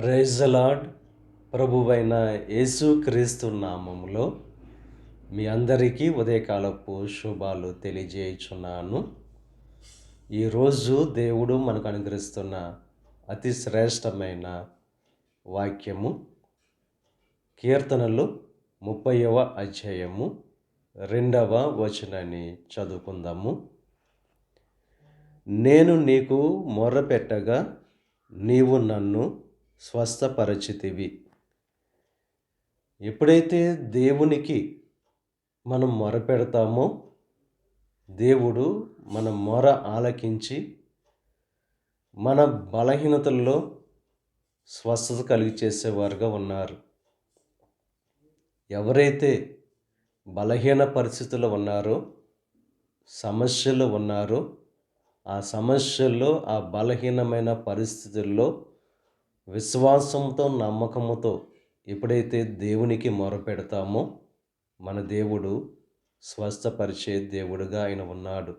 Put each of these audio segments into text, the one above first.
Praise the lord. ప్రభువైన యేసుక్రీస్తు నామములో మీ అందరికీ ఉదయకాలపు శుభాలు తెలియజేయుచున్నాను. ఈరోజు దేవుడు మనకు అనుగ్రహిస్తున్న అతి శ్రేష్టమైన వాక్యము కీర్తనలు 30వ అధ్యాయము 2వ వచనాన్ని చదువుకుందాము. నేను నీకు మొర్రపెట్టగా నీవు నన్ను స్వస్థపరచితివి. ఎప్పుడైతే దేవునికి మనం మొరపెడతామో దేవుడు మన మొర ఆలకించి మన బలహీనతల్లో స్వస్థత కలిగి చేసేవారుగా ఉన్నారు. ఎవరైతే బలహీన పరిస్థితుల్లో ఉన్నారో, సమస్యలు ఉన్నారో, ఆ సమస్యల్లో, ఆ బలహీనమైన పరిస్థితుల్లో విశ్వాసంతో, నమ్మకముతో ఎప్పుడైతే దేవునికి మొరపెడతామో మన దేవుడు స్వస్థపరిచే దేవుడుగా ఆయన ఉన్నాడు.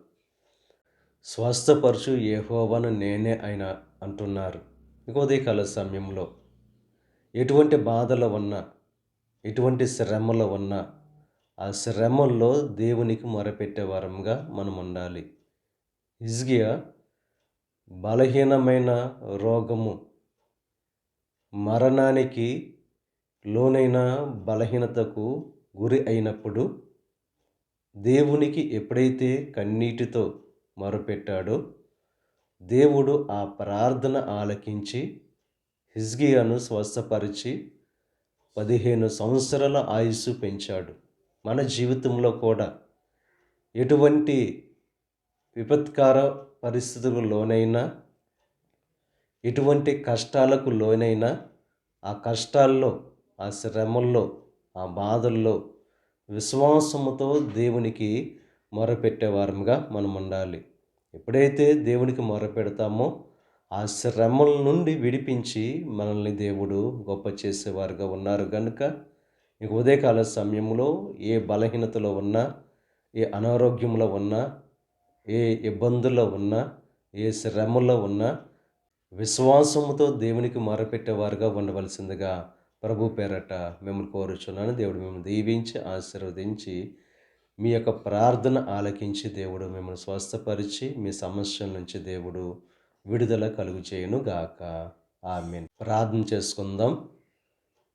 స్వస్థపరచు యెహోవాను నేనే ఆయన అంటున్నారు. ఉదయకాల సమయంలో ఎటువంటి బాధలు ఉన్నా, ఎటువంటి శ్రమలు ఉన్నా, ఆ శ్రమల్లో దేవునికి మొరపెట్టే వారంగా మనం ఉండాలి. హిజ్కియా బలహీనమైన రోగము, మరణానికి లోనైన బలహీనతకు గురి అయినప్పుడు దేవునికి ఎప్పుడైతే కన్నీటితో మొరపెట్టాడో దేవుడు ఆ ప్రార్థన ఆలకించి హిజ్కియాను స్వస్థపరిచి 15 సంవత్సరాల ఆయుస్సు పెంచాడు. మన జీవితంలో కూడా ఎటువంటి విపత్కర పరిస్థితులకు లోనైనా, ఎటువంటి కష్టాలకు లోనైనా, ఆ కష్టాల్లో, ఆ శ్రమల్లో, ఆ బాధల్లో విశ్వాసముతో దేవునికి మొరపెట్టేవారముగా మనం ఉండాలి. ఎప్పుడైతే దేవునికి మొరపెడతామో ఆ శ్రమల నుండి విడిపించి మనల్ని దేవుడు గొప్ప చేసేవారుగా ఉన్నారు కనుక ఈ ఉదయకాల సమయంలో ఏ బలహీనతలో ఉన్నా, ఏ అనారోగ్యంలో ఉన్నా, ఏ ఇబ్బందుల్లో ఉన్నా, ఏ శ్రమల్లో ఉన్నా విశ్వాసముతో దేవునికి మొరపెట్టేవారుగా ఉండవలసిందిగా ప్రభు పేరట మిమ్మల్ని కోరుచున్నాను. దేవుడు మిమ్మల్ని దీవించి ఆశీర్వదించి మీ యొక్క ప్రార్థన ఆలకించి దేవుడు మిమ్మల్ని స్వస్థపరిచి మీ సమస్యల నుంచి దేవుడు విడుదల కలుగు చేయను గాక. ఆమేన్. ప్రార్థన చేసుకుందాం.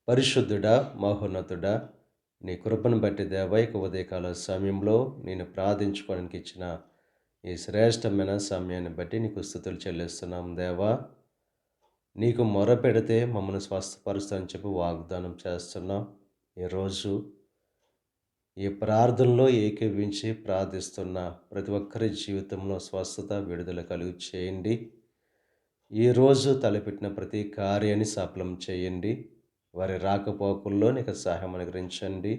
పరిశుద్ధుడా, మహోన్నతుడా, నీ కృపను బట్టి దేవా ఇక ఉదయకాల సమయంలో నేను ప్రార్థించుకోవడానికి ఇచ్చిన ఈ శ్రేష్టమైన సమయాన్ని బట్టి నీకు స్తుతులు చెల్లిస్తున్నాం దేవా. నీకు మొర పెడితే మమ్మల్ని స్వస్థపరుస్తానని చెప్పి వాగ్దానం చేస్తున్నాం. ఈరోజు ఈ ప్రార్థనలో ఏకీవించి ప్రార్థిస్తున్న ప్రతి ఒక్కరి జీవితంలో స్వస్థత, విడుదల కలుగు చేయండి. ఈరోజు తలపెట్టిన ప్రతి కార్యాన్ని సఫలం చేయండి. వారి రాకపోకల్లో నీకు సహాయం అనుగ్రహించండి.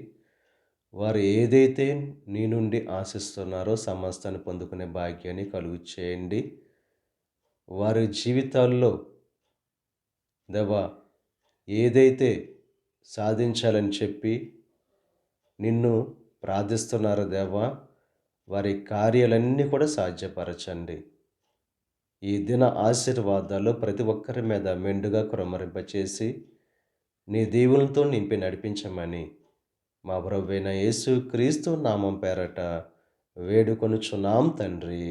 వారు ఏదైతే నీ నుండి ఆశిస్తున్నారో సమస్తాన్ని పొందుకునే భాగ్యాన్ని కలుగు చేయండి. వారి జీవితాల్లో దేవా ఏదైతే సాధించాలని చెప్పి నిన్ను ప్రార్థిస్తున్నారో దేవా వారి కార్యాలన్నీ కూడా సాధ్యపరచండి. ఈ దిన ఆశీర్వాదాలు ప్రతి ఒక్కరి మీద మెండుగా కుమ్మరింపచేసి నీ దీవులతో నింపి నడిపించమని మా ప్రభువైన యేసుక్రీస్తు నామం పేరట వేడుకొనుచున్నాం తండ్రి.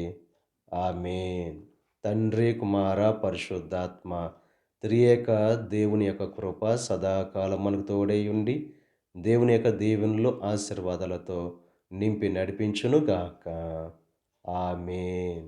ఆమేన్. తండ్రి, కుమార, పరిశుద్ధాత్మ త్రియేక దేవుని యొక్క కృప సదాకాలం మనకు తోడై ఉండి దేవుని యొక్క దీవెనలు, ఆశీర్వాదాలతో నింపి నడిపించును గాక. ఆమేన్.